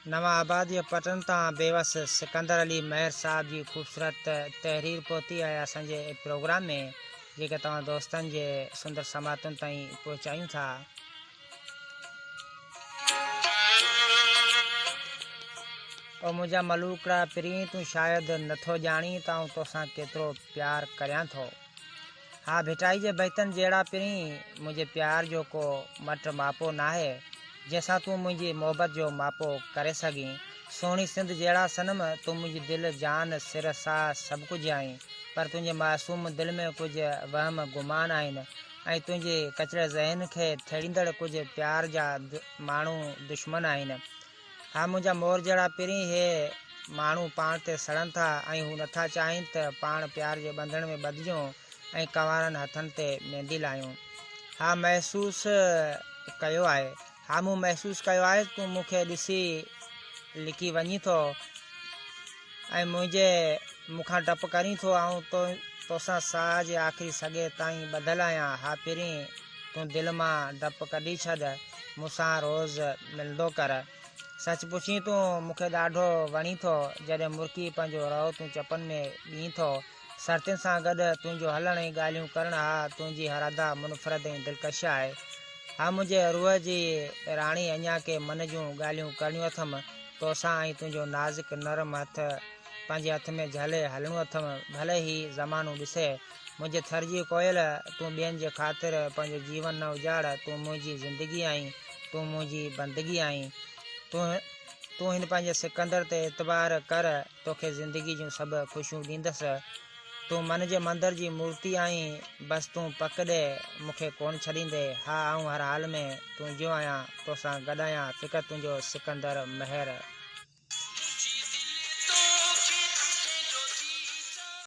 नवां आबाद जे पटन तां बेवस सिकंदर अली महर साहब जी ख़ूबसूरत तहरीर पहुती आहे असांजे प्रोग्राम में, जेके तव्हां दोस्तनि जे सुंदर समातुनि ताईं पहुचायूं था। ओ मुंहिंजा मलूकड़ा पिरी, तूं शायदि नथो ॼाणी त आउं तोसां केतिरो प्यार करियां थो। हा भिटाई जे बैतनि जहिड़ा पिरी, मुंहिंजे प्यार जो को मट मापो नाहे जंहिंसां तूं मुंहिंजी मोहबत जो मापो करे सघीं। सोणी सिंध जहिड़ा सनम, तूं मुंहिंजी दिलि जान सिर सां सभु कुझु आहीं, पर तुंहिंजे मासूम दिलि में कुझु वहम गुमान आहिनि ऐं तुंहिंजे कचिरे ज़हन खे थेड़ींदड़ कुझु प्यार जा माण्हू दुश्मन आहिनि। हा मुंहिंजा मोर जहिड़ा पिरी, हे माण्हू पाण ते सड़नि था ऐं हू नथा चाहिनि त पाण प्यार जे बंधन में ॿधिजूं ऐं कंवारनि हथनि ते मेहंदी लायूं। हा महसूसु कयो आहे, हा मूं महसूसु कयो आहे, तूं मूंखे ॾिसी लिकी वञी थो ऐं मूंखां टप करीं थो। ऐं तोसां साह जे आख़िरी सॻे ताईं ॿधल आहियां। हा पिरी, तूं दिलि मां डपु कढी छॾ, मूंसां रोज़ु मिलंदो कर। सच पुछी तूं मूंखे ॾाढो वणी थो, जॾहिं मुर्की पंहिंजो रओ तूं चपनि में ॿी थो। सर्तियुनि सां गॾु तुंहिंजो हलणु ऐं ॻाल्हियूं करणु, हा तुंहिंजी हर अदा मुनफ़रद ऐं दिलकश आहे। हा मुंहिंजे रूह जी राणी, अञा के मन जूं ॻाल्हियूं करणियूं अथमि तोसां ऐं तुंहिंजो नाज़ुक नरम हथ पंहिंजे हथ में झले हलणो अथमि, भले ई ज़मानो ॾिसे। मुंहिंजे थर जी कोयल, तूं ॿियनि जे ख़ातिर पंहिंजो जीवन न उजाड़, तूं मुंहिंजी ज़िंदगी आहीं, तूं मुंहिंजी बंदगी आहीं। तूं हिन पंहिंजे सिकंदर ते एतबार कर, तोखे ज़िंदगी जूं सभु ख़ुशियूं ॾींदसि। तूं मन जे मंदर जी मूर्ति आहीं, बसि तूं पक ॾे मूंखे कोन छॾींदे। हा आऊं हर हाल में तुंहिंजो आहियां, तोसां गॾु आहियां, फ़िकर तुंहिंजो सिकंदर महर।